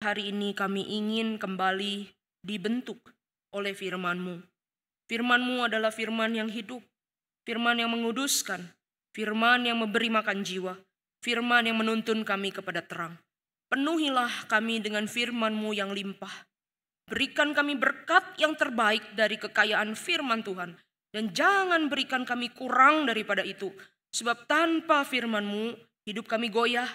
hari ini kami ingin kembali dibentuk oleh firman-Mu. Firman-Mu adalah firman yang hidup, firman yang menguduskan, firman yang memberi makan jiwa, firman yang menuntun kami kepada terang. Penuhilah kami dengan firman-Mu yang limpah. Berikan kami berkat yang terbaik dari kekayaan firman Tuhan. Dan jangan berikan kami kurang daripada itu. Sebab tanpa firman-Mu hidup kami goyah.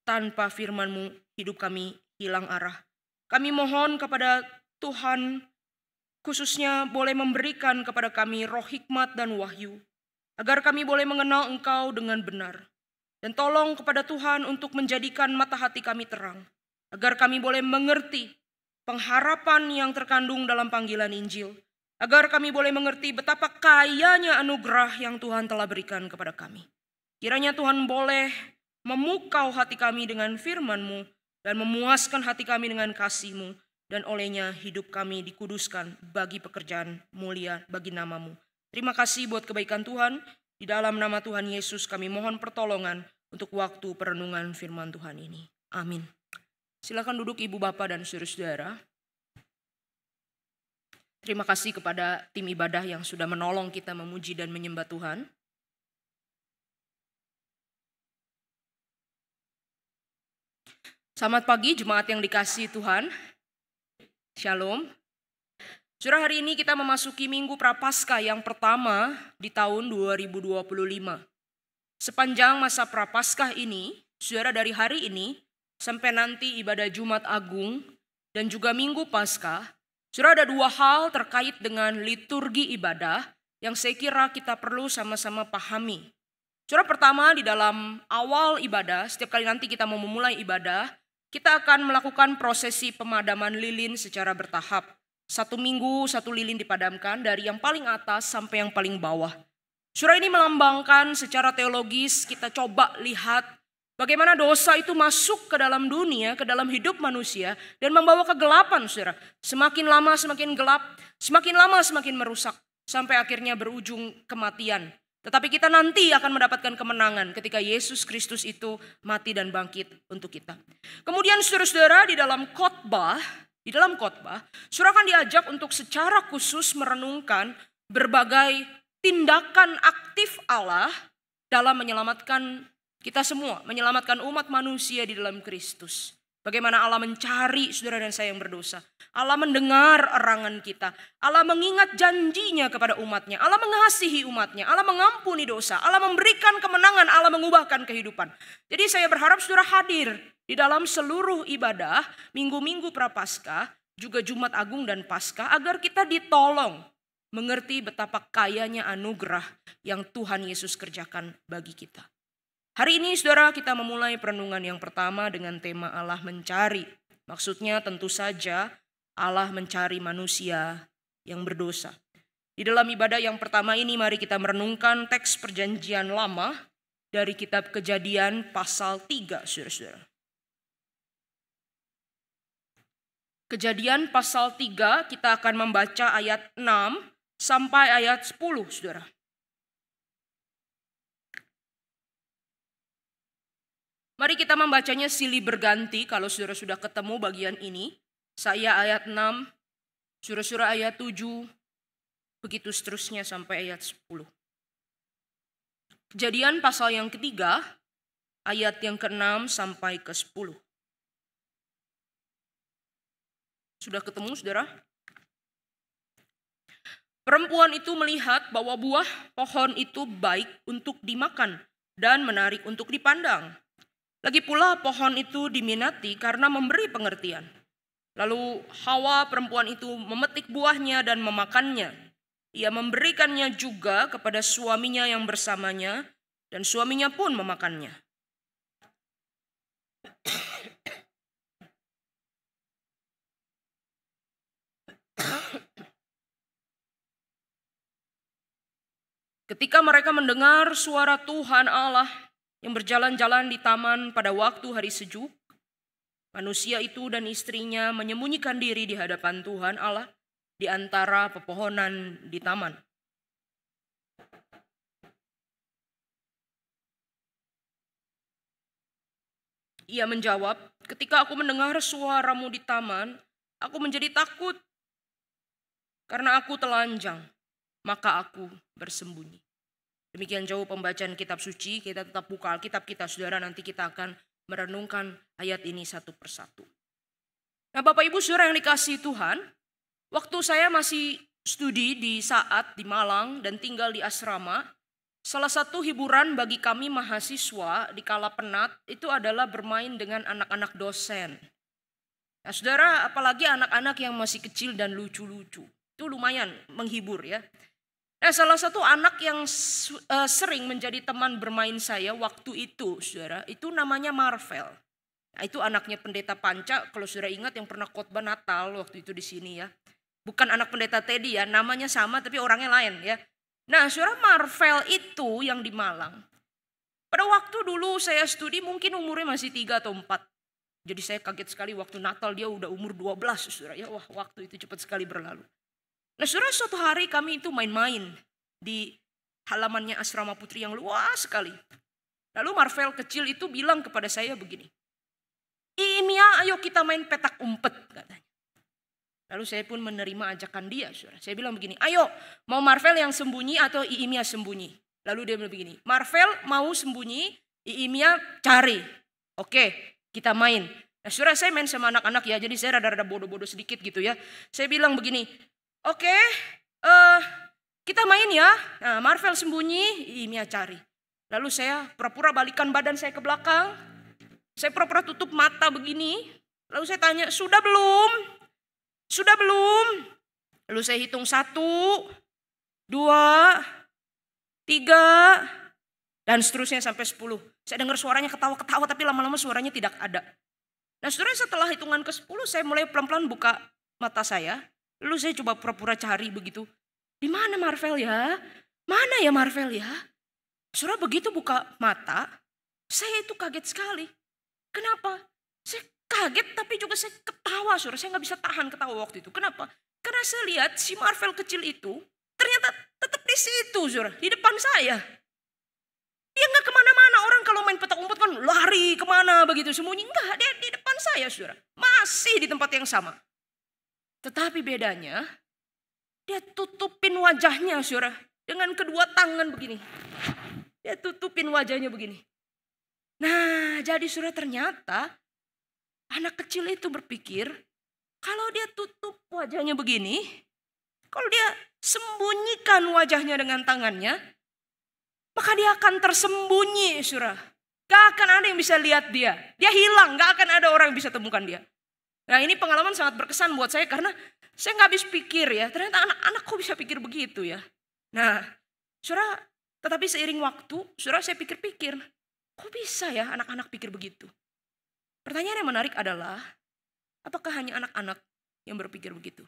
Tanpa firman-Mu hidup kami hilang arah. Kami mohon kepada Tuhan khususnya boleh memberikan kepada kami roh hikmat dan wahyu. Agar kami boleh mengenal Engkau dengan benar. Dan tolong kepada Tuhan untuk menjadikan mata hati kami terang. Agar kami boleh mengerti pengharapan yang terkandung dalam panggilan Injil. Agar kami boleh mengerti betapa kayanya anugerah yang Tuhan telah berikan kepada kami. Kiranya Tuhan boleh memukau hati kami dengan firman-Mu dan memuaskan hati kami dengan kasih-Mu. Dan olehnya hidup kami dikuduskan bagi pekerjaan mulia bagi nama-Mu. Terima kasih buat kebaikan Tuhan. Di dalam nama Tuhan Yesus kami mohon pertolongan untuk waktu perenungan firman Tuhan ini. Amin. Silakan duduk Ibu Bapak dan saudara-saudara. Terima kasih kepada tim ibadah yang sudah menolong kita memuji dan menyembah Tuhan. Selamat pagi jemaat yang dikasihi Tuhan. Shalom. Saudara, hari ini kita memasuki Minggu Prapaskah yang pertama di tahun 2025. Sepanjang masa Prapaskah ini, saudara, dari hari ini sampai nanti ibadah Jumat Agung dan juga Minggu Paskah, saudara, ada dua hal terkait dengan liturgi ibadah yang saya kira kita perlu sama-sama pahami. Saudara, pertama di dalam awal ibadah, setiap kali nanti kita mau memulai ibadah, kita akan melakukan prosesi pemadaman lilin secara bertahap. 1 minggu 1 lilin dipadamkan dari yang paling atas sampai yang paling bawah. Saudara, ini melambangkan secara teologis kita coba lihat bagaimana dosa itu masuk ke dalam dunia, ke dalam hidup manusia dan membawa kegelapan, saudara. Semakin lama semakin gelap, semakin lama semakin merusak sampai akhirnya berujung kematian. Tetapi kita nanti akan mendapatkan kemenangan ketika Yesus Kristus itu mati dan bangkit untuk kita. Kemudian saudara-saudara di dalam khotbah, saudara akan diajak untuk secara khusus merenungkan berbagai tindakan aktif Allah dalam menyelamatkan kita semua, menyelamatkan umat manusia di dalam Kristus. Bagaimana Allah mencari saudara dan saya yang berdosa. Allah mendengar erangan kita. Allah mengingat janjinya kepada umatnya. Allah mengasihi umatnya. Allah mengampuni dosa. Allah memberikan kemenangan. Allah mengubahkan kehidupan. Jadi saya berharap saudara hadir di dalam seluruh ibadah, minggu-minggu Prapaskah, juga Jumat Agung dan Paskah, agar kita ditolong mengerti betapa kayanya anugerah yang Tuhan Yesus kerjakan bagi kita. Hari ini saudara kita memulai perenungan yang pertama dengan tema Allah mencari. Maksudnya tentu saja Allah mencari manusia yang berdosa. Di dalam ibadah yang pertama ini mari kita merenungkan teks perjanjian lama dari kitab Kejadian pasal 3, saudara-saudara. Kejadian pasal 3 kita akan membaca ayat 6 sampai ayat 10, saudara. Mari kita membacanya silih berganti kalau saudara sudah ketemu bagian ini. Saya ayat 6, saudara-saudara ayat 7, begitu seterusnya sampai ayat 10. Kejadian pasal yang ketiga, ayat yang ke-6 sampai ke-10. Sudah ketemu saudara? Perempuan itu melihat bahwa buah pohon itu baik untuk dimakan dan menarik untuk dipandang. Lagi pula pohon itu diminati karena memberi pengertian. Lalu Hawa perempuan itu memetik buahnya dan memakannya. Ia memberikannya juga kepada suaminya yang bersamanya dan suaminya pun memakannya. Ketika mereka mendengar suara Tuhan Allah yang berjalan-jalan di taman pada waktu hari sejuk, manusia itu dan istrinya menyembunyikan diri di hadapan Tuhan Allah di antara pepohonan di taman. Ia menjawab, ketika aku mendengar suaramu di taman, aku menjadi takut karena aku telanjang, maka aku bersembunyi. Demikian jauh pembacaan kitab suci, kita tetap buka Alkitab kita saudara, nanti kita akan merenungkan ayat ini satu persatu. Nah Bapak Ibu saudara yang dikasihi Tuhan, waktu saya masih studi di Saat di Malang dan tinggal di asrama, salah satu hiburan bagi kami mahasiswa di kala penat itu adalah bermain dengan anak-anak dosen. Nah, saudara, apalagi anak-anak yang masih kecil dan lucu-lucu, itu lumayan menghibur ya. Nah, salah satu anak yang sering menjadi teman bermain saya waktu itu, saudara, itu namanya Marvel. Nah, itu anaknya pendeta Panca, kalau saudara ingat yang pernah khotbah Natal waktu itu di sini ya. Bukan anak pendeta Teddy ya, namanya sama tapi orangnya lain ya. Nah, saudara, Marvel itu yang di Malang. Pada waktu dulu saya studi mungkin umurnya masih 3 atau 4. Jadi saya kaget sekali waktu Natal dia udah umur 12 saudara ya. Wah, waktu itu cepat sekali berlalu. Nah, saudara, suatu hari kami itu main-main di halamannya asrama putri yang luas sekali. Lalu Marvel kecil itu bilang kepada saya begini, "Mia, ayo kita main petak umpet," katanya. Lalu saya pun menerima ajakan dia, saudara. Saya bilang begini, "Ayo, mau Marvel yang sembunyi atau Iimia sembunyi?" Lalu dia bilang begini, "Marvel mau sembunyi, Iimia cari." Oke, kita main. Nah, saudara, saya main sama anak-anak ya, jadi saya rada-rada bodoh-bodoh sedikit gitu ya. Saya bilang begini, "Oke, kita main ya. Nah, Marvel sembunyi, Iimia cari." Lalu saya pura-pura balikan badan saya ke belakang. Saya pura-pura tutup mata begini. Lalu saya tanya, "Sudah belum? Sudah belum?" Lalu saya hitung 1, 2, 3, dan seterusnya sampai 10. Saya dengar suaranya ketawa-ketawa tapi lama-lama suaranya tidak ada. Nah saudara, setelah hitungan ke-10 saya mulai pelan-pelan buka mata saya. Lalu saya coba pura-pura cari begitu. Di mana Marvel ya? Mana ya Marvel ya? Saudara, begitu buka mata, saya itu kaget sekali. Kenapa? Saya kaget tapi juga saya ketawa, saudara. Saya gak bisa tahan ketawa waktu itu. Kenapa? Karena saya lihat si Marvel kecil itu ternyata tetap di situ, saudara. Di depan saya. Dia gak kemana-mana. Orang kalau main petak umpet kan lari kemana begitu sembunyi. Enggak, dia di depan saya, saudara. Masih di tempat yang sama. Tetapi bedanya, dia tutupin wajahnya, saudara. Dengan kedua tangan begini. Dia tutupin wajahnya begini. Nah, jadi saudara, ternyata anak kecil itu berpikir, kalau dia tutup wajahnya begini, kalau dia sembunyikan wajahnya dengan tangannya, maka dia akan tersembunyi, saudara. Gak akan ada yang bisa lihat dia. Dia hilang, gak akan ada orang yang bisa temukan dia. Nah, ini pengalaman sangat berkesan buat saya karena saya gak habis pikir ya, ternyata anak-anak kok bisa pikir begitu ya. Nah, saudara, tetapi seiring waktu, saudara, saya pikir-pikir, kok bisa ya anak-anak pikir begitu? Pertanyaan yang menarik adalah, apakah hanya anak-anak yang berpikir begitu?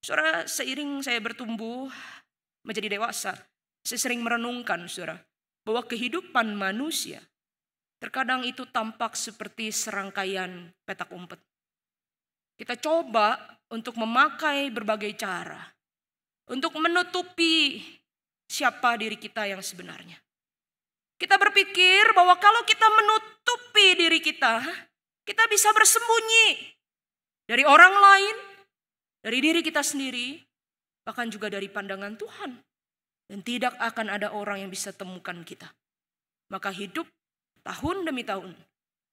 Saudara, seiring saya bertumbuh menjadi dewasa, saya sering merenungkan, saudara, bahwa kehidupan manusia terkadang itu tampak seperti serangkaian petak umpet. Kita coba untuk memakai berbagai cara untuk menutupi siapa diri kita yang sebenarnya. Kita berpikir bahwa kalau kita menutupi diri kita bisa bersembunyi dari orang lain, dari diri kita sendiri, bahkan juga dari pandangan Tuhan. Dan tidak akan ada orang yang bisa temukan kita. Maka hidup tahun demi tahun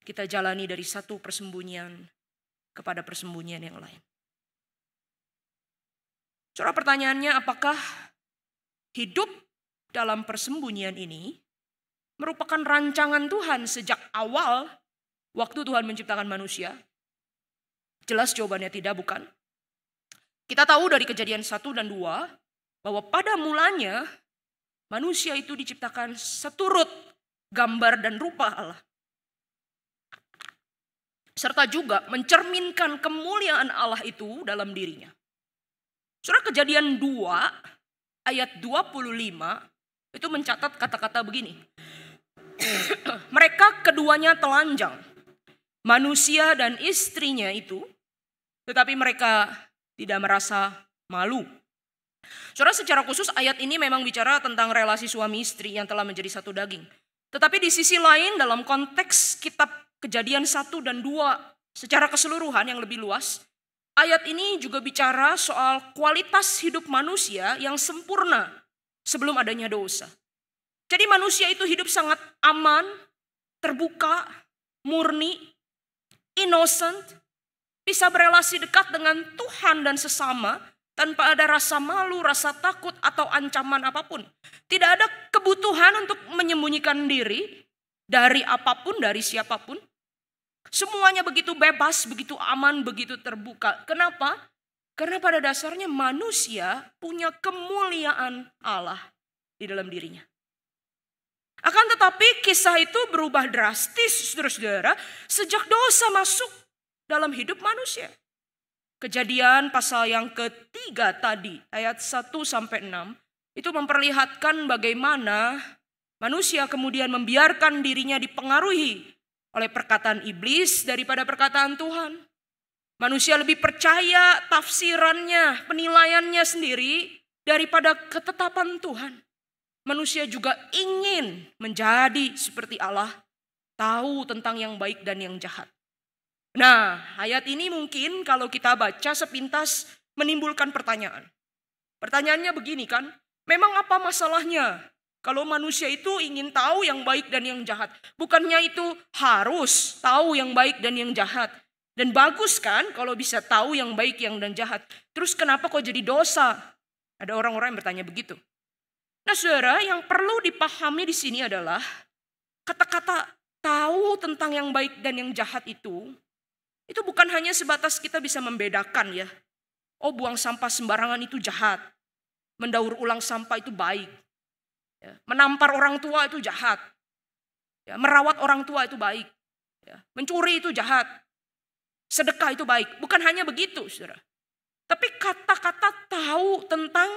kita jalani dari satu persembunyian kepada persembunyian yang lain. Saudara, pertanyaannya, apakah hidup dalam persembunyian ini merupakan rancangan Tuhan sejak awal waktu Tuhan menciptakan manusia? Jelas jawabannya tidak, bukan. Kita tahu dari Kejadian 1 dan 2 bahwa pada mulanya manusia itu diciptakan seturut gambar dan rupa Allah. Serta juga mencerminkan kemuliaan Allah itu dalam dirinya. Surah Kejadian 2 ayat 25 itu mencatat kata-kata begini. Mereka keduanya telanjang, manusia dan istrinya itu, tetapi mereka tidak merasa malu. Saudara, secara khusus ayat ini memang bicara tentang relasi suami istri yang telah menjadi satu daging. Tetapi di sisi lain dalam konteks kitab Kejadian 1 dan 2 secara keseluruhan yang lebih luas, ayat ini juga bicara soal kualitas hidup manusia yang sempurna sebelum adanya dosa. Jadi manusia itu hidup sangat aman, terbuka, murni, innocent, bisa berelasi dekat dengan Tuhan dan sesama tanpa ada rasa malu, rasa takut, atau ancaman apapun. Tidak ada kebutuhan untuk menyembunyikan diri dari apapun, dari siapapun. Semuanya begitu bebas, begitu aman, begitu terbuka. Kenapa? Karena pada dasarnya manusia punya kemuliaan Allah di dalam dirinya. Akan tetapi kisah itu berubah drastis, saudara-saudara, sejak dosa masuk dalam hidup manusia. Kejadian pasal yang ketiga tadi, ayat 1-6, itu memperlihatkan bagaimana manusia kemudian membiarkan dirinya dipengaruhi oleh perkataan iblis daripada perkataan Tuhan. Manusia lebih percaya tafsirannya, penilaiannya sendiri daripada ketetapan Tuhan. Manusia juga ingin menjadi seperti Allah, tahu tentang yang baik dan yang jahat. Nah, ayat ini mungkin kalau kita baca sepintas menimbulkan pertanyaan. Pertanyaannya begini kan, memang apa masalahnya kalau manusia itu ingin tahu yang baik dan yang jahat? Bukannya itu harus tahu yang baik dan yang jahat? Dan bagus kan kalau bisa tahu yang baik yang dan jahat. Terus kenapa kok jadi dosa? Ada orang-orang yang bertanya begitu. Nah, saudara, yang perlu dipahami di sini adalah kata-kata tahu tentang yang baik dan yang jahat itu bukan hanya sebatas kita bisa membedakan ya. Oh, buang sampah sembarangan itu jahat. Mendaur ulang sampah itu baik. Ya, menampar orang tua itu jahat. Ya, merawat orang tua itu baik. Ya, mencuri itu jahat. Sedekah itu baik. Bukan hanya begitu, saudara. Tapi kata-kata tahu tentang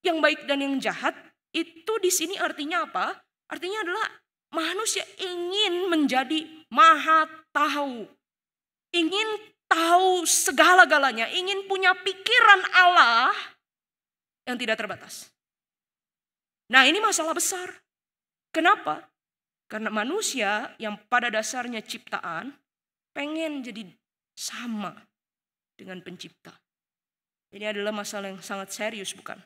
yang baik dan yang jahat itu di sini artinya apa? Artinya adalah manusia ingin menjadi maha tahu. Ingin tahu segala-galanya, ingin punya pikiran Allah yang tidak terbatas. Nah, ini masalah besar. Kenapa? Karena manusia yang pada dasarnya ciptaan pengen jadi sama dengan pencipta. Ini adalah masalah yang sangat serius, bukan?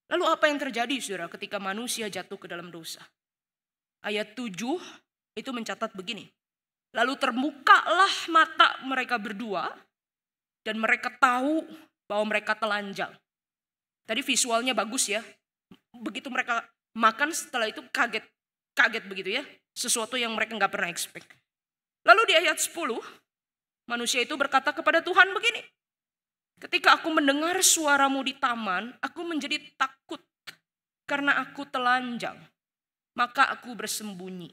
Lalu apa yang terjadi, saudara, ketika manusia jatuh ke dalam dosa? Ayat 7 itu mencatat begini. Lalu terbukalah mata mereka berdua dan mereka tahu bahwa mereka telanjang. Tadi visualnya bagus ya. Begitu mereka makan setelah itu kaget begitu ya. Sesuatu yang mereka nggak pernah expect. Lalu di ayat 10 manusia itu berkata kepada Tuhan begini. Ketika aku mendengar suaramu di taman, aku menjadi takut karena aku telanjang. Maka aku bersembunyi.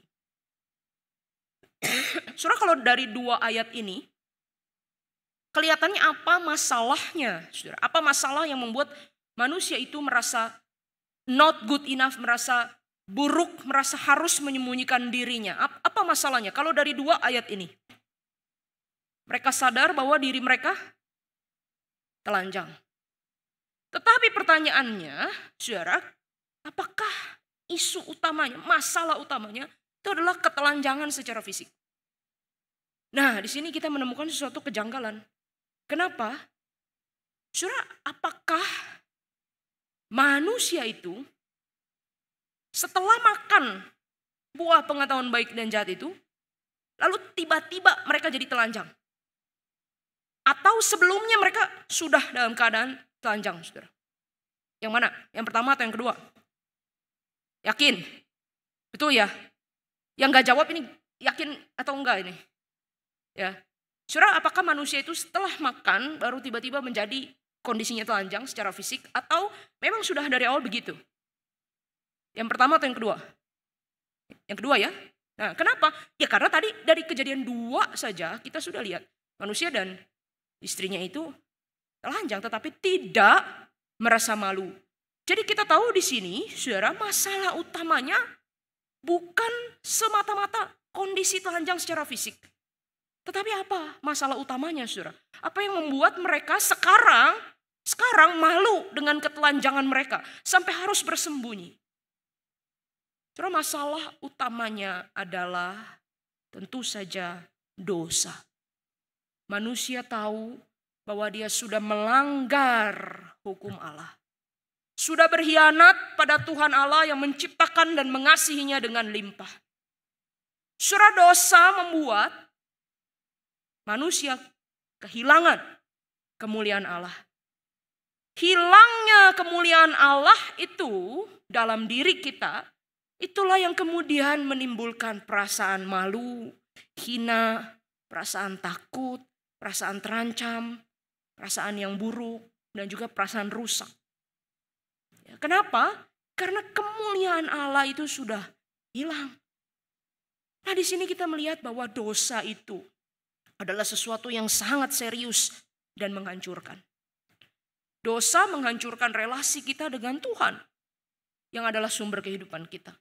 Saudara, kalau dari 2 ayat ini, kelihatannya apa masalahnya? Saudara, apa masalah yang membuat manusia itu merasa not good enough, merasa buruk, merasa harus menyembunyikan dirinya? Apa masalahnya? Kalau dari 2 ayat ini, mereka sadar bahwa diri mereka telanjang. Tetapi pertanyaannya, saudara, apakah isu utamanya, masalah utamanya itu adalah ketelanjangan secara fisik? Nah, di sini kita menemukan sesuatu kejanggalan. Kenapa? Saudara, apakah manusia itu setelah makan buah pengetahuan baik dan jahat itu, lalu tiba-tiba mereka jadi telanjang? Atau sebelumnya mereka sudah dalam keadaan telanjang, saudara? Yang mana? Yang pertama atau yang kedua? Yakin? Betul ya? Yang gak jawab ini yakin atau enggak ini? Ya, saudara, apakah manusia itu setelah makan baru tiba-tiba menjadi kondisinya telanjang secara fisik, atau memang sudah dari awal begitu? Yang pertama atau yang kedua? Yang kedua ya. Nah, kenapa? Ya karena tadi dari kejadian 2 saja kita sudah lihat manusia dan istrinya itu telanjang, tetapi tidak merasa malu. Jadi kita tahu di sini, saudara, masalah utamanya bukan semata-mata kondisi telanjang secara fisik. Tetapi apa masalah utamanya, saudara? Apa yang membuat mereka sekarang malu dengan ketelanjangan mereka sampai harus bersembunyi? Saudara, masalah utamanya adalah Tentu saja dosa. Manusia tahu bahwa dia sudah melanggar hukum Allah. Sudah berkhianat pada Tuhan Allah yang menciptakan dan mengasihinya dengan limpah. Surah dosa membuat manusia kehilangan kemuliaan Allah. Hilangnya kemuliaan Allah itu dalam diri kita, itulah yang kemudian menimbulkan perasaan malu, hina, perasaan takut, perasaan terancam, perasaan yang buruk, dan juga perasaan rusak. Kenapa? Karena kemuliaan Allah itu sudah hilang. Nah, di sini kita melihat bahwa dosa itu adalah sesuatu yang sangat serius dan menghancurkan. Dosa menghancurkan relasi kita dengan Tuhan yang adalah sumber kehidupan kita.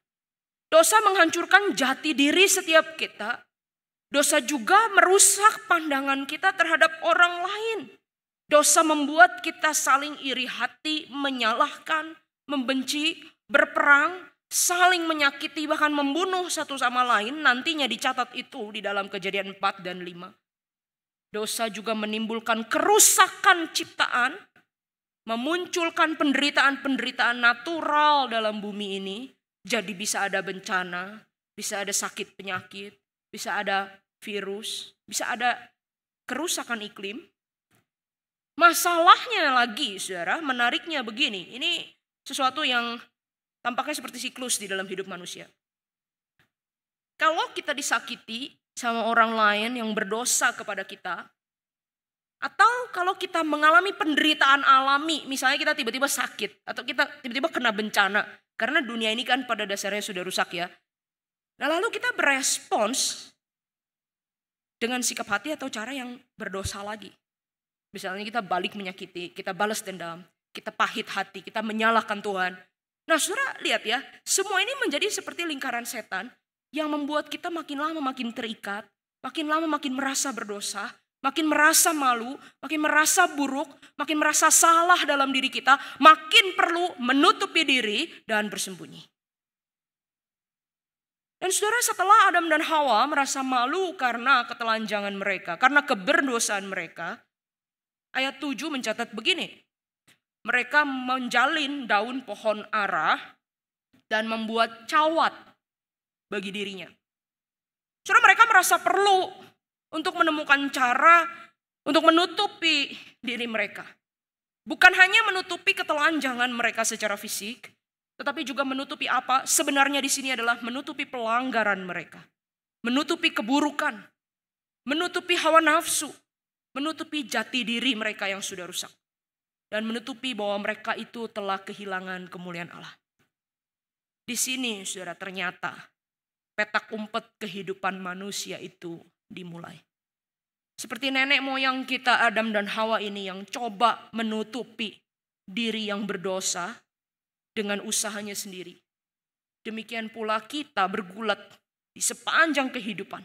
Dosa menghancurkan jati diri setiap kita. Dosa juga merusak pandangan kita terhadap orang lain. Dosa membuat kita saling iri hati, menyalahkan, membenci, berperang, saling menyakiti, bahkan membunuh satu sama lain. Nantinya dicatat itu di dalam Kejadian 4 dan 5. Dosa juga menimbulkan kerusakan ciptaan, memunculkan penderitaan-penderitaan natural dalam bumi ini. Jadi bisa ada bencana, bisa ada sakit penyakit, bisa ada virus, bisa ada kerusakan iklim. Masalahnya lagi, saudara, menariknya begini. Ini sesuatu yang tampaknya seperti siklus di dalam hidup manusia. Kalau kita disakiti sama orang lain yang berdosa kepada kita, atau kalau kita mengalami penderitaan alami, misalnya kita tiba-tiba sakit, atau kita tiba-tiba kena bencana, karena dunia ini kan pada dasarnya sudah rusak ya. Nah, lalu kita berespons dengan sikap hati atau cara yang berdosa lagi. Misalnya kita balik menyakiti, kita balas dendam, kita pahit hati, kita menyalahkan Tuhan. Nah, saudara lihat ya, semua ini menjadi seperti lingkaran setan yang membuat kita makin lama makin terikat, makin lama makin merasa berdosa, makin merasa malu, makin merasa buruk, makin merasa salah dalam diri kita, makin perlu menutupi diri dan bersembunyi. Dan saudara, setelah Adam dan Hawa merasa malu karena ketelanjangan mereka, karena keberdosaan mereka, ayat 7 mencatat begini. Mereka menjalin daun pohon ara dan membuat cawat bagi dirinya. Saudara, mereka merasa perlu untuk menemukan cara untuk menutupi diri mereka. Bukan hanya menutupi ketelanjangan mereka secara fisik, tetapi juga menutupi apa? Sebenarnya di sini adalah menutupi pelanggaran mereka. Menutupi keburukan, menutupi hawa nafsu, menutupi jati diri mereka yang sudah rusak. Dan menutupi bahwa mereka itu telah kehilangan kemuliaan Allah. Di sini, saudara, ternyata petak umpet kehidupan manusia itu dimulai. Seperti nenek moyang kita Adam dan Hawa ini yang coba menutupi diri yang berdosa dengan usahanya sendiri. Demikian pula kita bergulat di sepanjang kehidupan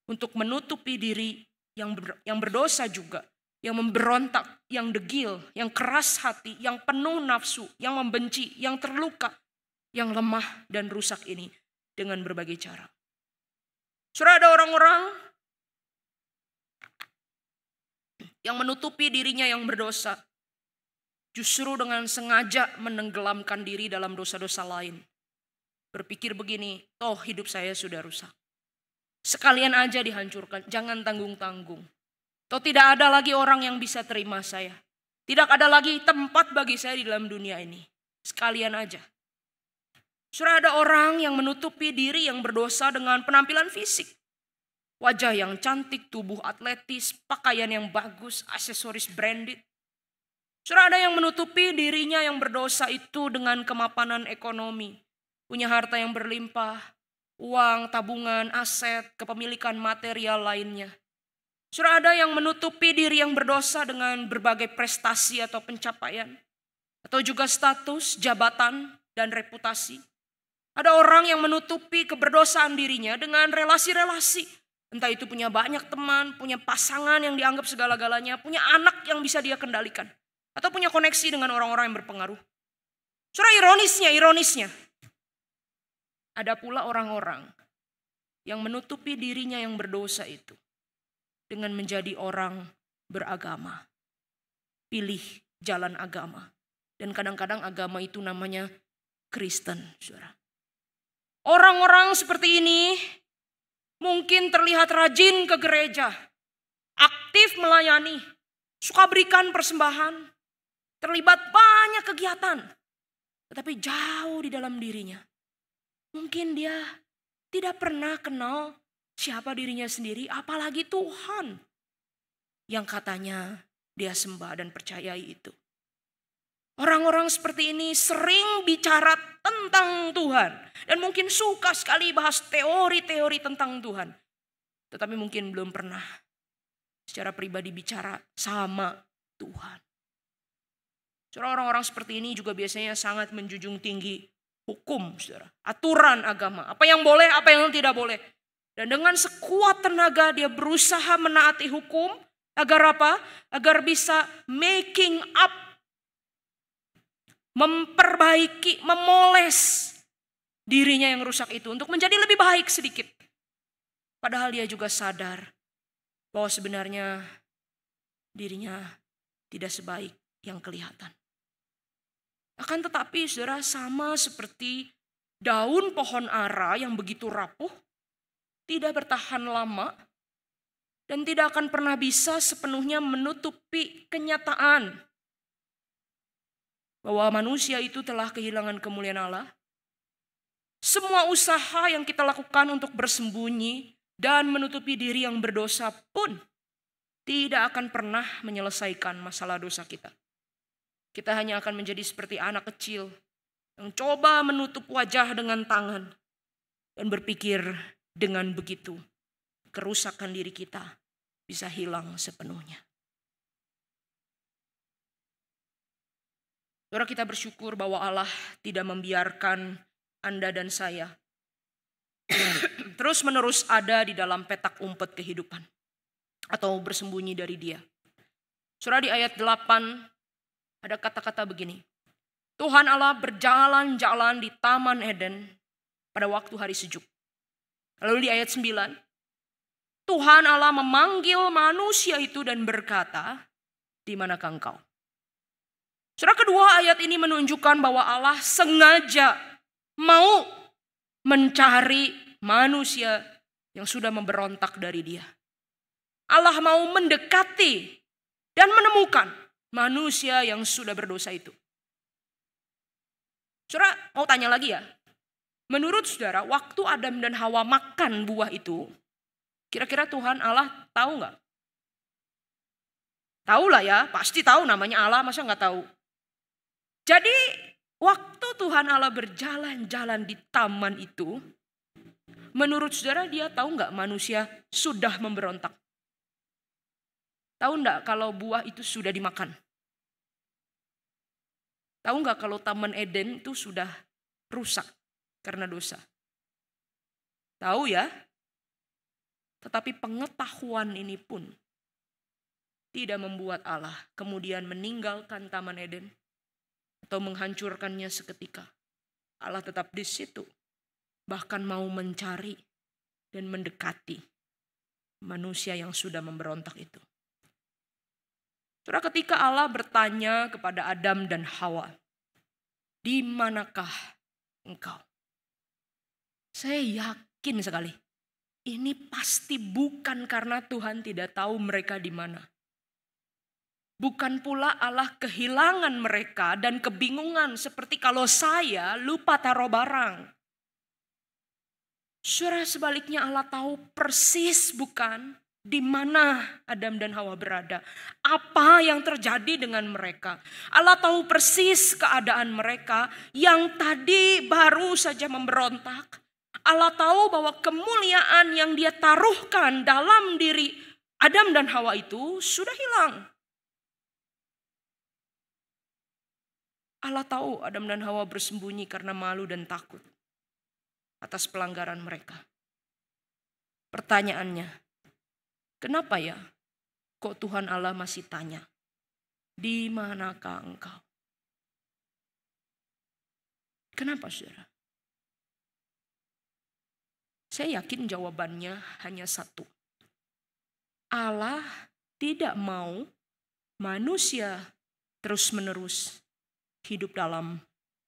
untuk menutupi diri yang berdosa juga, yang memberontak, yang degil, yang keras hati, yang penuh nafsu, yang membenci, yang terluka, yang lemah dan rusak ini dengan berbagai cara. Saudara, ada orang-orang yang menutupi dirinya yang berdosa, justru dengan sengaja menenggelamkan diri dalam dosa-dosa lain. Berpikir begini, toh hidup saya sudah rusak. Sekalian aja dihancurkan, jangan tanggung-tanggung. Toh tidak ada lagi orang yang bisa terima saya. Tidak ada lagi tempat bagi saya di dalam dunia ini. Sekalian aja. Saudara, ada orang yang menutupi diri yang berdosa dengan penampilan fisik. Wajah yang cantik, tubuh atletis, pakaian yang bagus, aksesoris branded. Saudara, ada yang menutupi dirinya yang berdosa itu dengan kemapanan ekonomi. Punya harta yang berlimpah, uang, tabungan, aset, kepemilikan material lainnya. Saudara, ada yang menutupi diri yang berdosa dengan berbagai prestasi atau pencapaian. Atau juga status, jabatan, dan reputasi. Ada orang yang menutupi keberdosaan dirinya dengan relasi-relasi. Entah itu punya banyak teman, punya pasangan yang dianggap segala-galanya, punya anak yang bisa dia kendalikan. Atau punya koneksi dengan orang-orang yang berpengaruh. Saudara, ironisnya. Ada pula orang-orang yang menutupi dirinya yang berdosa itu dengan menjadi orang beragama. Pilih jalan agama. Dan kadang-kadang agama itu namanya Kristen, saudara. Orang-orang seperti ini mungkin terlihat rajin ke gereja, aktif melayani, suka berikan persembahan, terlibat banyak kegiatan. Tetapi jauh di dalam dirinya, mungkin dia tidak pernah kenal siapa dirinya sendiri, apalagi Tuhan yang katanya dia sembah dan percayai itu. Orang-orang seperti ini sering bicara tentang Tuhan. Dan mungkin suka sekali bahas teori-teori tentang Tuhan. Tetapi mungkin belum pernah secara pribadi bicara sama Tuhan. Orang-orang seperti ini juga biasanya sangat menjunjung tinggi hukum, saudara. Aturan agama. Apa yang boleh, apa yang tidak boleh. Dan dengan sekuat tenaga dia berusaha menaati hukum. Agar apa? Agar bisa making up, memperbaiki, memoles dirinya yang rusak itu untuk menjadi lebih baik sedikit. Padahal dia juga sadar bahwa sebenarnya dirinya tidak sebaik yang kelihatan. Akan tetapi saudara, sama seperti daun pohon ara yang begitu rapuh, tidak bertahan lama, dan tidak akan pernah bisa sepenuhnya menutupi kenyataan bahwa manusia itu telah kehilangan kemuliaan Allah. Semua usaha yang kita lakukan untuk bersembunyi dan menutupi diri yang berdosa pun tidak akan pernah menyelesaikan masalah dosa kita. Kita hanya akan menjadi seperti anak kecil yang coba menutup wajah dengan tangan dan berpikir dengan begitu kerusakan diri kita bisa hilang sepenuhnya. Saudara, kita bersyukur bahwa Allah tidak membiarkan Anda dan saya terus menerus ada di dalam petak umpet kehidupan atau bersembunyi dari Dia. Saudara, di ayat 8 ada kata-kata begini. Tuhan Allah berjalan-jalan di Taman Eden pada waktu hari sejuk. Lalu di ayat 9, Tuhan Allah memanggil manusia itu dan berkata, di manakah engkau? Saudara, kedua ayat ini menunjukkan bahwa Allah sengaja mau mencari manusia yang sudah memberontak dari Dia. Allah mau mendekati dan menemukan manusia yang sudah berdosa itu. Saudara, mau tanya lagi ya. Menurut saudara, waktu Adam dan Hawa makan buah itu, kira-kira Tuhan Allah tahu nggak? Tahu lah ya, pasti tahu, namanya Allah, masa nggak tahu? Jadi waktu Tuhan Allah berjalan-jalan di taman itu, menurut saudara dia tahu nggak manusia sudah memberontak? Tahu nggak kalau buah itu sudah dimakan? Tahu nggak kalau Taman Eden itu sudah rusak karena dosa? Tahu ya? Tetapi pengetahuan ini pun tidak membuat Allah kemudian meninggalkan Taman Eden atau menghancurkannya seketika. Allah tetap di situ, bahkan mau mencari dan mendekati manusia yang sudah memberontak itu. Saudara, ketika Allah bertanya kepada Adam dan Hawa, di manakah engkau? Saya yakin sekali, ini pasti bukan karena Tuhan tidak tahu mereka di mana. Bukan pula Allah kehilangan mereka dan kebingungan seperti kalau saya lupa taruh barang. Saudara, sebaliknya Allah tahu persis bukan di mana Adam dan Hawa berada. Apa yang terjadi dengan mereka. Allah tahu persis keadaan mereka yang tadi baru saja memberontak. Allah tahu bahwa kemuliaan yang Dia taruhkan dalam diri Adam dan Hawa itu sudah hilang. Allah tahu Adam dan Hawa bersembunyi karena malu dan takut atas pelanggaran mereka. Pertanyaannya, kenapa ya kok Tuhan Allah masih tanya, di manakah engkau? Kenapa saudara? Saya yakin jawabannya hanya satu. Allah tidak mau manusia terus-menerus hidup dalam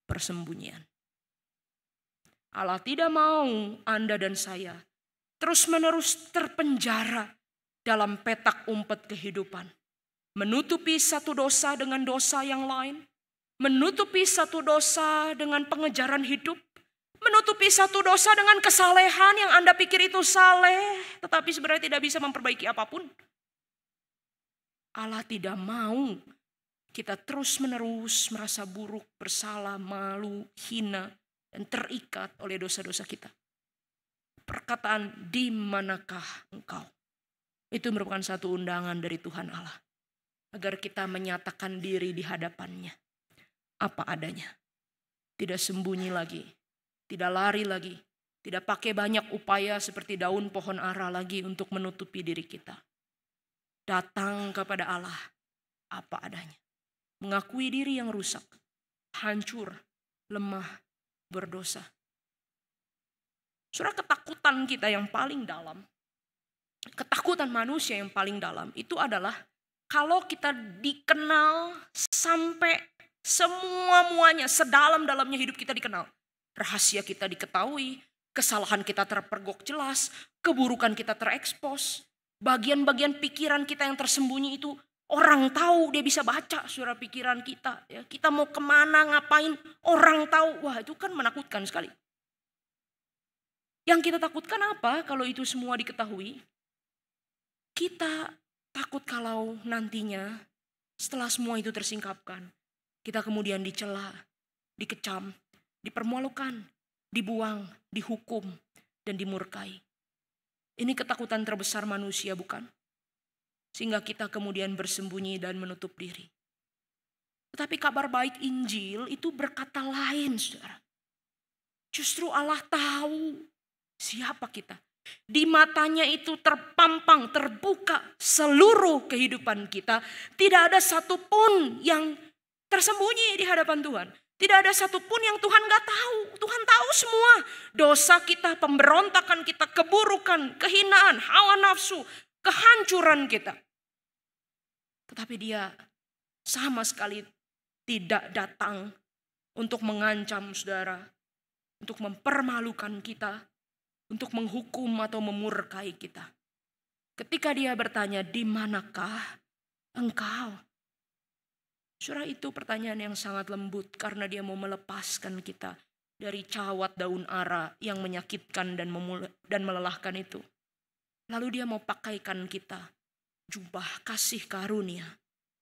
persembunyian. Allah tidak mau Anda dan saya terus-menerus terpenjara dalam petak umpet kehidupan. Menutupi satu dosa dengan dosa yang lain. Menutupi satu dosa dengan pengejaran hidup. Menutupi satu dosa dengan kesalehan yang Anda pikir itu saleh, tetapi sebenarnya tidak bisa memperbaiki apapun. Allah tidak mau kita terus-menerus merasa buruk, bersalah, malu, hina, dan terikat oleh dosa-dosa kita. Perkataan di manakah engkau? Itu merupakan satu undangan dari Tuhan Allah. Agar kita menyatakan diri di hadapannya. Apa adanya. Tidak sembunyi lagi. Tidak lari lagi. Tidak pakai banyak upaya seperti daun pohon ara lagi untuk menutupi diri kita. Datang kepada Allah apa adanya. Mengakui diri yang rusak, hancur, lemah, berdosa. Saudara, ketakutan kita yang paling dalam, ketakutan manusia yang paling dalam itu adalah kalau kita dikenal sampai semua-muanya, sedalam-dalamnya hidup kita dikenal. Rahasia kita diketahui, kesalahan kita terpergok jelas, keburukan kita terekspos, bagian-bagian pikiran kita yang tersembunyi itu orang tahu, dia bisa baca suara pikiran kita. Ya, kita mau kemana, ngapain, orang tahu. Wah, itu kan menakutkan sekali. Yang kita takutkan apa kalau itu semua diketahui? Kita takut kalau nantinya setelah semua itu tersingkapkan, kita kemudian dicela, dikecam, dipermalukan, dibuang, dihukum, dan dimurkai. Ini ketakutan terbesar manusia, bukan? Sehingga kita kemudian bersembunyi dan menutup diri. Tetapi kabar baik Injil itu berkata lain, saudara. Justru Allah tahu siapa kita. Di matanya itu terpampang, terbuka seluruh kehidupan kita. Tidak ada satupun yang tersembunyi di hadapan Tuhan. Tidak ada satupun yang Tuhan gak tahu. Tuhan tahu semua. Dosa kita, pemberontakan kita, keburukan, kehinaan, hawa nafsu, kehancuran kita. Tetapi dia sama sekali tidak datang untuk mengancam saudara. Untuk mempermalukan kita. Untuk menghukum atau memurkai kita. Ketika dia bertanya, di manakah engkau? Saudara, itu pertanyaan yang sangat lembut karena dia mau melepaskan kita dari cawat daun ara yang menyakitkan dan melelahkan itu. Lalu dia mau pakaikan kita jubah kasih karunia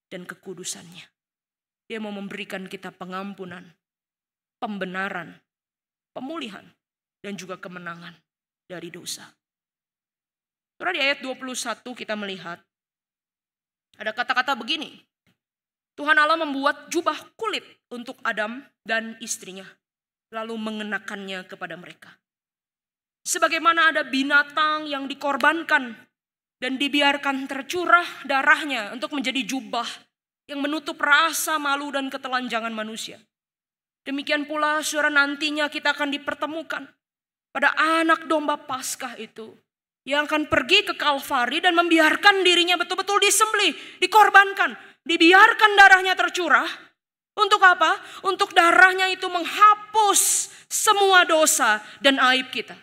dan kekudusannya. Dia mau memberikan kita pengampunan, pembenaran, pemulihan, dan juga kemenangan dari dosa. Saudara, di ayat 21 kita melihat ada kata-kata begini. Tuhan Allah membuat jubah kulit untuk Adam dan istrinya, lalu mengenakannya kepada mereka. Sebagaimana ada binatang yang dikorbankan dan dibiarkan tercurah darahnya untuk menjadi jubah yang menutup rasa malu dan ketelanjangan manusia. Demikian pula saudara, nantinya kita akan dipertemukan pada anak domba Paskah itu yang akan pergi ke Kalvari dan membiarkan dirinya betul-betul disembelih, dikorbankan, dibiarkan darahnya tercurah. Untuk apa? Untuk darahnya itu menghapus semua dosa dan aib kita.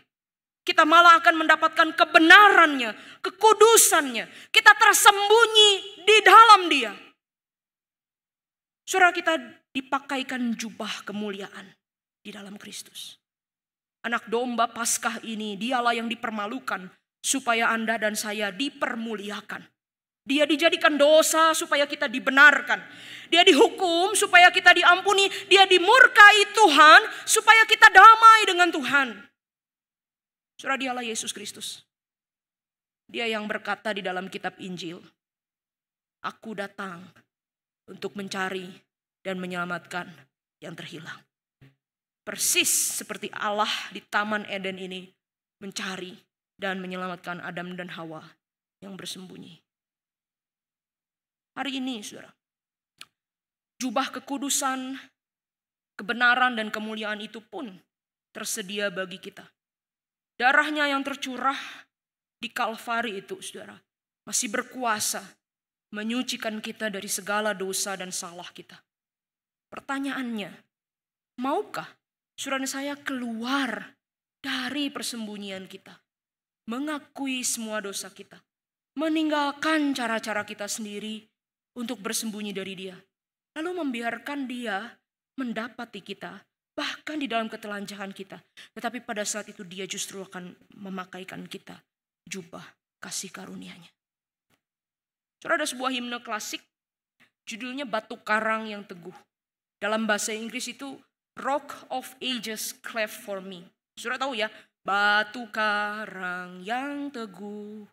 Kita malah akan mendapatkan kebenarannya, kekudusannya. Kita tersembunyi di dalam dia. Saudara, kita dipakaikan jubah kemuliaan di dalam Kristus. Anak domba Paskah ini dialah yang dipermalukan supaya Anda dan saya dipermuliakan. Dia dijadikan dosa supaya kita dibenarkan. Dia dihukum supaya kita diampuni. Dia dimurkai Tuhan supaya kita damai dengan Tuhan. Saudara, dialah Yesus Kristus. Dia yang berkata di dalam kitab Injil, aku datang untuk mencari dan menyelamatkan yang terhilang. Persis seperti Allah di Taman Eden ini mencari dan menyelamatkan Adam dan Hawa yang bersembunyi. Hari ini, saudara, jubah kekudusan, kebenaran dan kemuliaan itu pun tersedia bagi kita. Darahnya yang tercurah di Kalvari itu, saudara, masih berkuasa menyucikan kita dari segala dosa dan salah kita. Pertanyaannya, maukah saudara saya keluar dari persembunyian kita, mengakui semua dosa kita, meninggalkan cara-cara kita sendiri untuk bersembunyi dari Dia, lalu membiarkan Dia mendapati kita, bahkan di dalam ketelanjangan kita. Tetapi pada saat itu Dia justru akan memakaikan kita jubah kasih karunia-Nya. Saudara, ada sebuah himne klasik, judulnya Batu Karang yang Teguh. Dalam bahasa Inggris itu Rock of Ages cleft for me. Saudara tahu ya, batu karang yang teguh,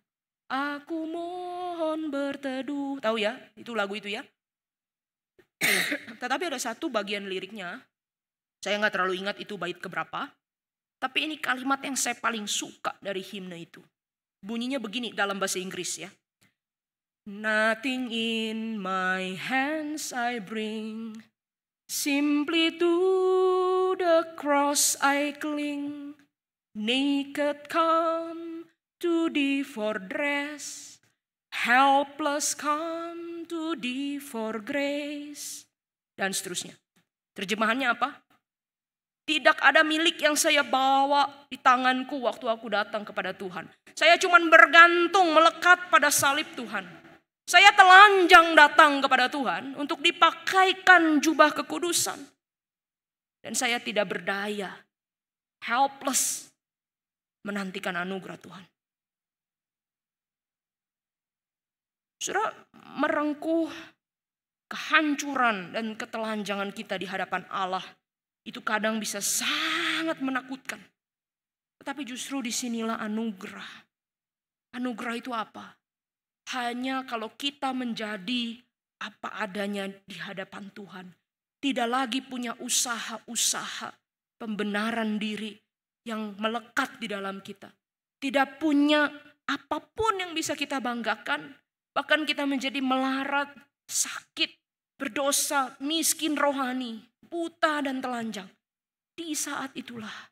aku mohon berteduh. Tahu ya, itu lagu itu ya. Tetapi ada satu bagian liriknya, saya nggak terlalu ingat itu bait keberapa. Tapi ini kalimat yang saya paling suka dari himne itu. Bunyinya begini dalam bahasa Inggris ya. Nothing in my hands I bring, simply to the cross I cling. Naked come to Thee for dress, helpless come to Thee for grace. Dan seterusnya. Terjemahannya apa? Tidak ada milik yang saya bawa di tanganku waktu aku datang kepada Tuhan. Saya cuma bergantung, melekat pada salib Tuhan. Saya telanjang datang kepada Tuhan untuk dipakaikan jubah kekudusan. Dan saya tidak berdaya, helpless, menantikan anugerah Tuhan. Saudara, merengkuh kehancuran dan ketelanjangan kita di hadapan Allah itu kadang bisa sangat menakutkan. Tetapi justru disinilah anugerah. Anugerah itu apa? Hanya kalau kita menjadi apa adanya di hadapan Tuhan. Tidak lagi punya usaha-usaha pembenaran diri yang melekat di dalam kita. Tidak punya apapun yang bisa kita banggakan. Bahkan kita menjadi melarat, sakit, berdosa, miskin rohani, buta dan telanjang. Di saat itulah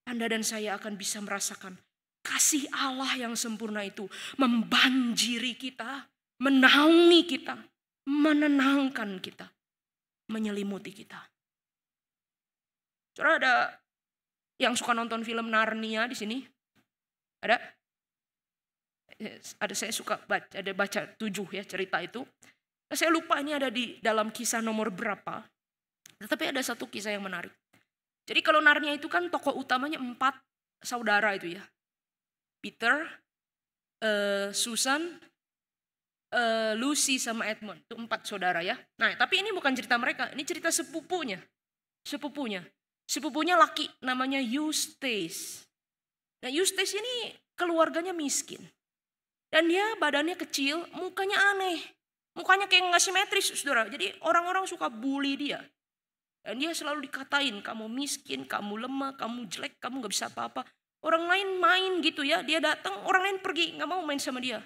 Anda dan saya akan bisa merasakan kasih Allah yang sempurna itu membanjiri kita, menaungi kita, menenangkan kita, menyelimuti kita. Saudara, ada yang suka nonton film Narnia di sini? Ada? Ada, saya suka baca 7 ya cerita itu. Nah, saya lupa ini ada di dalam kisah nomor berapa. Tetapi ada satu kisah yang menarik. Jadi kalau Narnia itu kan tokoh utamanya 4 saudara itu ya. Peter, Susan, Lucy sama Edmund. Itu 4 saudara ya. Nah tapi ini bukan cerita mereka. Ini cerita sepupunya. Sepupunya laki namanya Eustace. Nah Eustace ini keluarganya miskin. Dan dia badannya kecil, mukanya aneh. Mukanya kayak nggak simetris saudara. Jadi orang-orang suka bully dia. Dan dia selalu dikatain, kamu miskin, kamu lemah, kamu jelek, kamu gak bisa apa-apa. Orang lain main gitu ya, dia datang, orang lain pergi, gak mau main sama dia.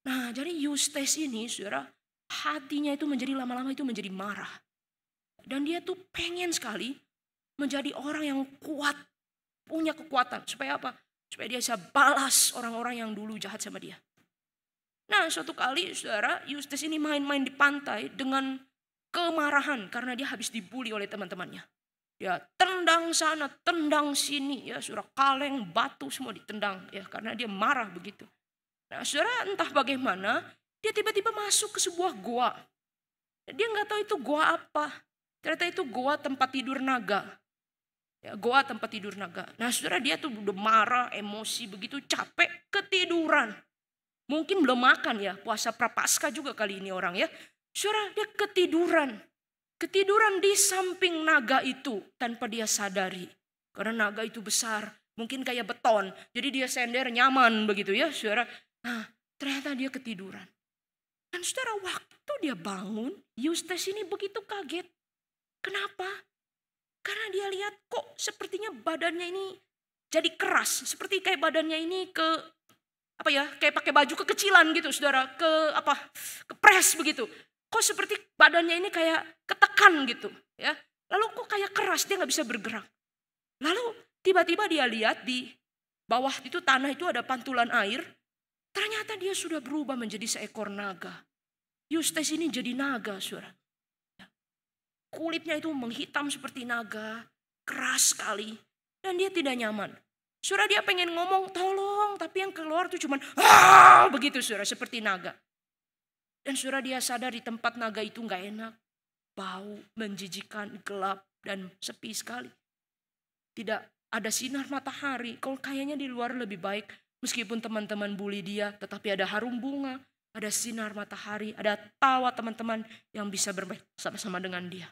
Nah jadi Eustace ini saudara, hatinya itu menjadi lama-lama itu menjadi marah. Dan dia tuh pengen sekali menjadi orang yang kuat, punya kekuatan. Supaya apa? Supaya dia bisa balas orang-orang yang dulu jahat sama dia. Nah suatu kali saudara, Eustace ini main-main di pantai dengan kemarahan karena dia habis dibully oleh teman-temannya. Dia tendang sana, tendang sini, ya saudara, kaleng, batu semua ditendang ya karena dia marah begitu. Nah saudara, entah bagaimana dia tiba-tiba masuk ke sebuah goa. Dia nggak tahu itu goa apa. Ternyata itu goa tempat tidur naga. Ya, goa tempat tidur naga. Nah saudara, dia tuh udah marah, emosi begitu, capek, ketiduran. Mungkin belum makan ya, puasa prapaskah juga kali ini orang ya. Saudara, dia ketiduran. Ketiduran di samping naga itu tanpa dia sadari. Karena naga itu besar, mungkin kayak beton. Jadi dia sender nyaman begitu ya saudara. Nah ternyata dia ketiduran. Dan saudara, waktu dia bangun, Eustace ini begitu kaget. Kenapa? Karena dia lihat kok sepertinya badannya ini jadi keras. Seperti kayak badannya ini kayak pakai baju kekecilan gitu saudara. Kepres begitu. Kok seperti badannya ini kayak ketekan gitu ya. Lalu kok kayak keras, dia gak bisa bergerak. Lalu tiba-tiba dia lihat di bawah itu tanah itu ada pantulan air. Ternyata dia sudah berubah menjadi seekor naga. Eustace ini jadi naga, saudara. Kulitnya itu menghitam seperti naga, keras sekali. Dan dia tidak nyaman. Saudara, dia pengen ngomong tolong, tapi yang keluar itu cuman begitu, saudara, seperti naga. Dan saudara, dia sadar di tempat naga itu gak enak. Bau, menjijikan, gelap, dan sepi sekali. Tidak ada sinar matahari. Kalau kayaknya di luar lebih baik. Meskipun teman-teman bully dia, tetapi ada harum bunga, ada sinar matahari, ada tawa teman-teman yang bisa bermain sama-sama dengan dia.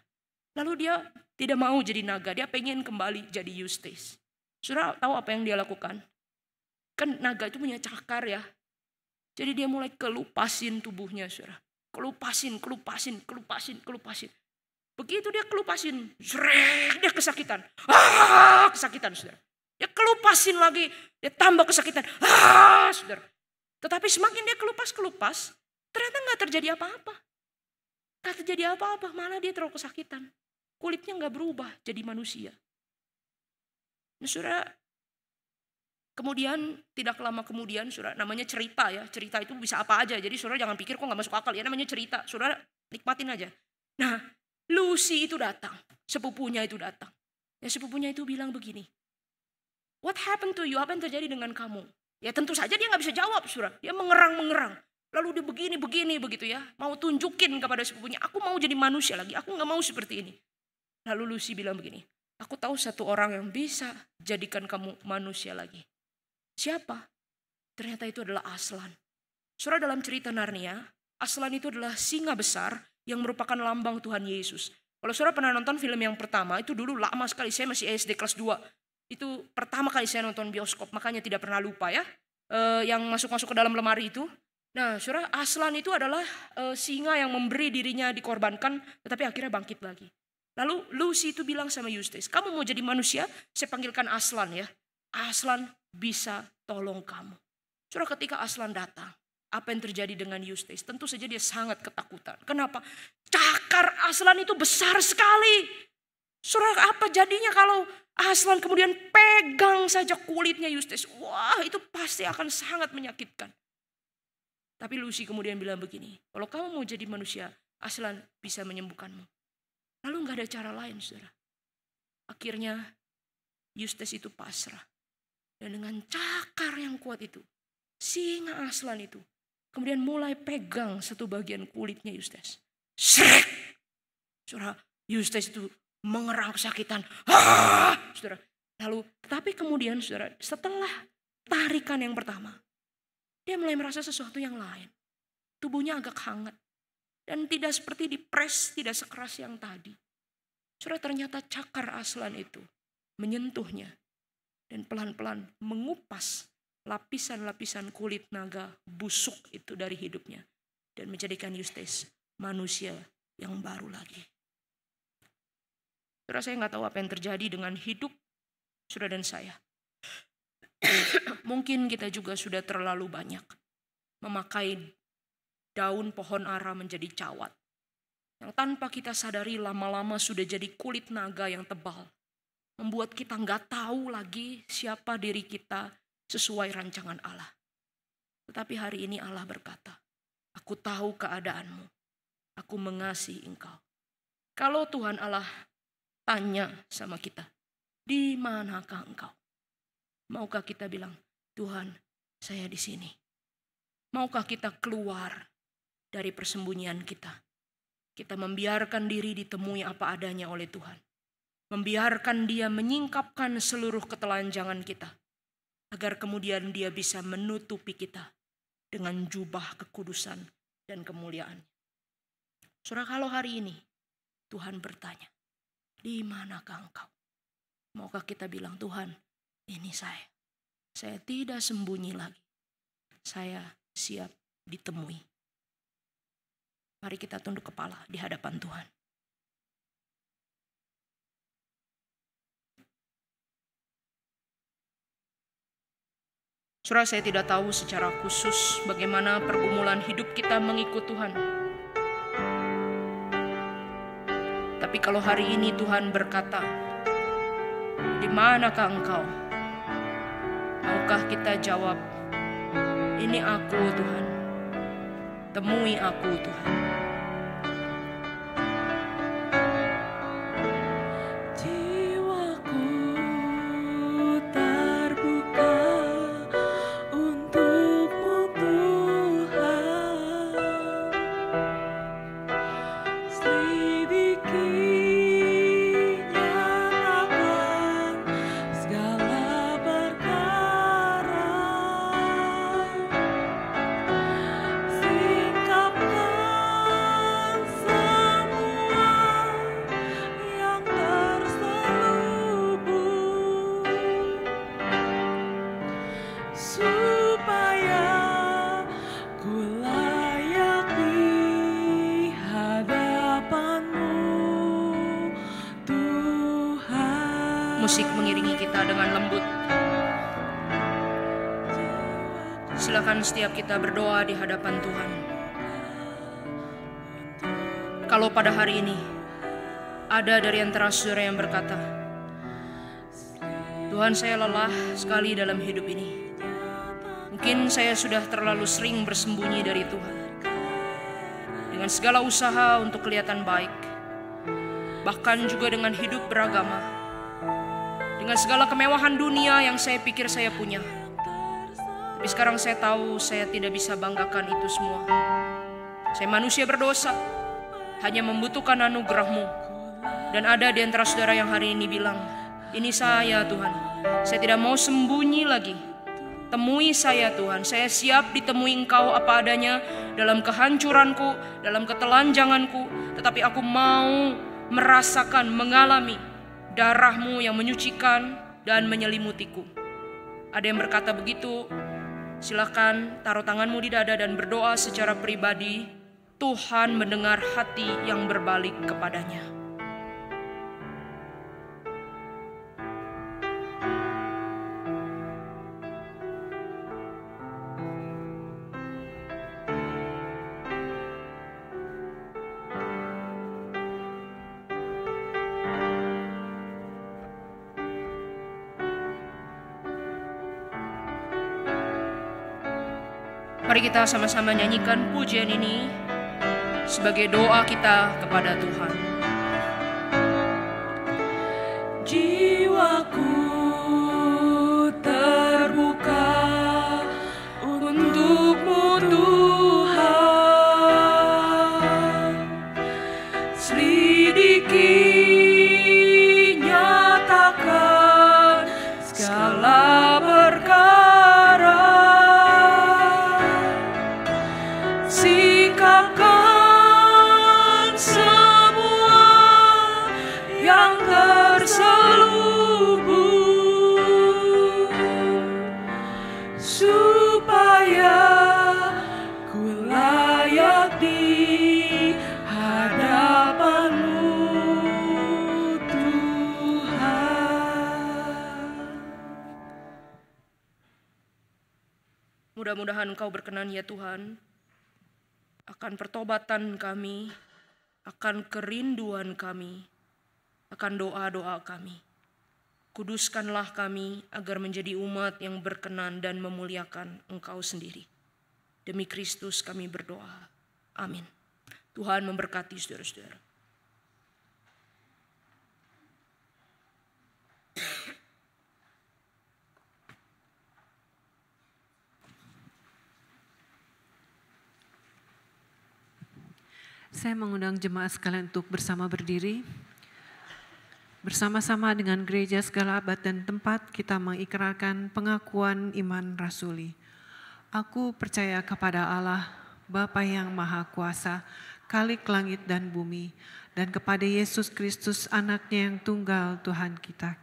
Lalu dia tidak mau jadi naga, dia pengen kembali jadi Eustace. Saudara tahu apa yang dia lakukan? Kan naga itu punya cakar ya. Jadi dia mulai kelupasin tubuhnya, saudara. Kelupasin. Begitu dia kelupasin, dia kesakitan. Kesakitan, saudara. Dia kelupasin lagi, dia tambah kesakitan. Saudara. Tetapi semakin dia kelupas, ternyata gak terjadi apa-apa. Gak terjadi apa-apa, malah dia terlalu kesakitan. Kulitnya gak berubah jadi manusia. Nah, saudara, kemudian tidak lama kemudian, saudara, namanya cerita ya. Cerita itu bisa apa aja, jadi saudara jangan pikir kok gak masuk akal ya, namanya cerita. Saudara nikmatin aja. Nah, Lucy itu datang, sepupunya itu datang. Ya, sepupunya itu bilang begini, "What happened to you? Apa yang terjadi dengan kamu?" Ya tentu saja dia gak bisa jawab, saudara. Dia mengerang. Lalu dia begini begitu ya. Mau tunjukin kepada sepupunya, aku mau jadi manusia lagi. Aku gak mau seperti ini. Lalu Lucy bilang begini, "Aku tahu satu orang yang bisa jadikan kamu manusia lagi." Siapa? Ternyata itu adalah Aslan. Saudara, dalam cerita Narnia, Aslan itu adalah singa besar yang merupakan lambang Tuhan Yesus. Kalau saudara pernah nonton film yang pertama, itu dulu lama sekali. Saya masih SD kelas 2. Itu pertama kali saya nonton bioskop, makanya tidak pernah lupa ya. Yang masuk ke dalam lemari itu. Nah, saudara, Aslan itu adalah singa yang memberi dirinya dikorbankan, tetapi akhirnya bangkit lagi. Lalu Lucy itu bilang sama Eustace, "Kamu mau jadi manusia? Saya panggilkan Aslan ya. Aslan bisa tolong kamu." Saudara, ketika Aslan datang, apa yang terjadi dengan Eustace? Tentu saja dia sangat ketakutan. Kenapa? Cakar Aslan itu besar sekali. Saudara, apa jadinya kalau Aslan kemudian pegang saja kulitnya Eustace? Wah, itu pasti akan sangat menyakitkan. Tapi Lucy kemudian bilang begini, "Kalau kamu mau jadi manusia, Aslan bisa menyembuhkanmu." Lalu gak ada cara lain, saudara. Akhirnya Eustace itu pasrah. Dan dengan cakar yang kuat itu, singa Aslan itu kemudian mulai pegang satu bagian kulitnya Eustace. Srek! Saudara, Eustace itu mengerang kesakitan. Saudara. Lalu, tapi kemudian saudara, setelah tarikan yang pertama, dia mulai merasa sesuatu yang lain. Tubuhnya agak hangat. Dan tidak seperti dipres, tidak sekeras yang tadi. Saudara, ternyata cakar Aslan itu menyentuhnya. Dan pelan-pelan mengupas lapisan-lapisan kulit naga busuk itu dari hidupnya. Dan menjadikan Eustace manusia yang baru lagi. Saudara, saya gak tahu apa yang terjadi dengan hidup saudara dan saya. Mungkin kita juga sudah terlalu banyak memakai daun pohon ara menjadi cawat. Yang tanpa kita sadari lama-lama sudah jadi kulit naga yang tebal. Membuat kita gak tahu lagi siapa diri kita sesuai rancangan Allah. Tetapi hari ini Allah berkata, "Aku tahu keadaanmu. Aku mengasihi engkau." Kalau Tuhan Allah tanya sama kita, "Di manakah engkau?" Maukah kita bilang, "Tuhan, saya di sini." Maukah kita keluar dari persembunyian kita? Kita membiarkan diri ditemui apa adanya oleh Tuhan. Membiarkan Dia menyingkapkan seluruh ketelanjangan kita. Agar kemudian Dia bisa menutupi kita dengan jubah kekudusan dan kemuliaan. Saudara, kalau hari ini Tuhan bertanya, "Di manakah engkau?" Maukah kita bilang, "Tuhan, ini saya. Saya tidak sembunyi lagi. Saya siap ditemui." Mari kita tunduk kepala di hadapan Tuhan. Saudara, saya tidak tahu secara khusus bagaimana pergumulan hidup kita mengikut Tuhan. Tapi kalau hari ini Tuhan berkata, "Di manakah engkau?" maukah kita jawab, ini aku Tuhan, temui aku Tuhan. Musik mengiringi kita dengan lembut. Silakan setiap kita berdoa di hadapan Tuhan. Kalau pada hari ini ada dari antara saudara yang berkata, Tuhan, saya lelah sekali dalam hidup ini. Mungkin saya sudah terlalu sering bersembunyi dari Tuhan. Dengan segala usaha untuk kelihatan baik, bahkan juga dengan hidup beragama, dengan segala kemewahan dunia yang saya pikir saya punya. Tapi sekarang saya tahu saya tidak bisa banggakan itu semua. Saya manusia berdosa, hanya membutuhkan anugerah-Mu. Dan ada di antara saudara yang hari ini bilang, ini saya Tuhan, saya tidak mau sembunyi lagi. Temui saya Tuhan, saya siap ditemui Engkau apa adanya dalam kehancuranku, dalam ketelanjanganku. Tetapi aku mau merasakan, mengalami darah-Mu yang menyucikan dan menyelimutiku. Ada yang berkata begitu, silakan taruh tanganmu di dada dan berdoa secara pribadi. Tuhan mendengar hati yang berbalik kepadanya. Mari kita sama-sama nyanyikan pujian ini sebagai doa kita kepada Tuhan. Jiwaku terbuka untuk-Mu Tuhan. Selidiki, nyatakan segala perkara. Singkapkan semua yang terselubung, supaya ku layak di hadapan-Mu Tuhan. Mudah-mudahan Engkau berkenan ya Tuhan akan pertobatan kami, akan kerinduan kami, akan doa-doa kami. Kuduskanlah kami agar menjadi umat yang berkenan dan memuliakan Engkau sendiri. Demi Kristus kami berdoa. Amin. Tuhan memberkati saudara-saudara. Saya mengundang jemaat sekalian untuk bersama berdiri. Bersama-sama dengan gereja segala abad dan tempat kita mengikrarkan pengakuan iman rasuli. Aku percaya kepada Allah, Bapa yang Maha Kuasa, Khalik langit dan bumi, dan kepada Yesus Kristus anaknya yang tunggal Tuhan kita,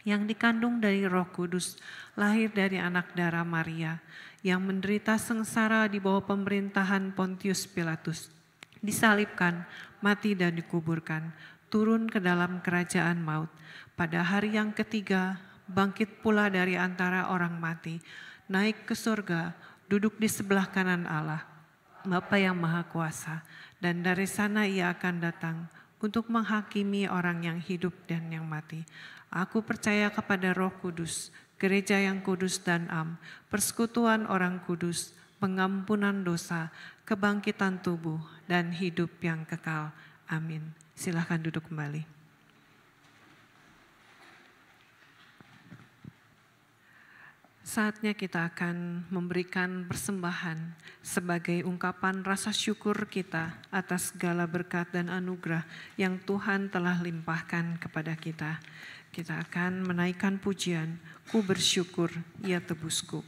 yang dikandung dari Roh Kudus, lahir dari anak darah Maria, yang menderita sengsara di bawah pemerintahan Pontius Pilatus, disalibkan, mati dan dikuburkan, turun ke dalam kerajaan maut. Pada hari yang ketiga, bangkit pula dari antara orang mati, naik ke surga, duduk di sebelah kanan Allah, Bapa yang Maha Kuasa, dan dari sana Ia akan datang untuk menghakimi orang yang hidup dan yang mati. Aku percaya kepada Roh Kudus, gereja yang kudus dan am, persekutuan orang kudus, pengampunan dosa, kebangkitan tubuh, dan hidup yang kekal. Amin. Silakan duduk kembali. Saatnya kita akan memberikan persembahan sebagai ungkapan rasa syukur kita atas segala berkat dan anugerah yang Tuhan telah limpahkan kepada kita. Kita akan menaikkan pujian, ku bersyukur, ia tebusku.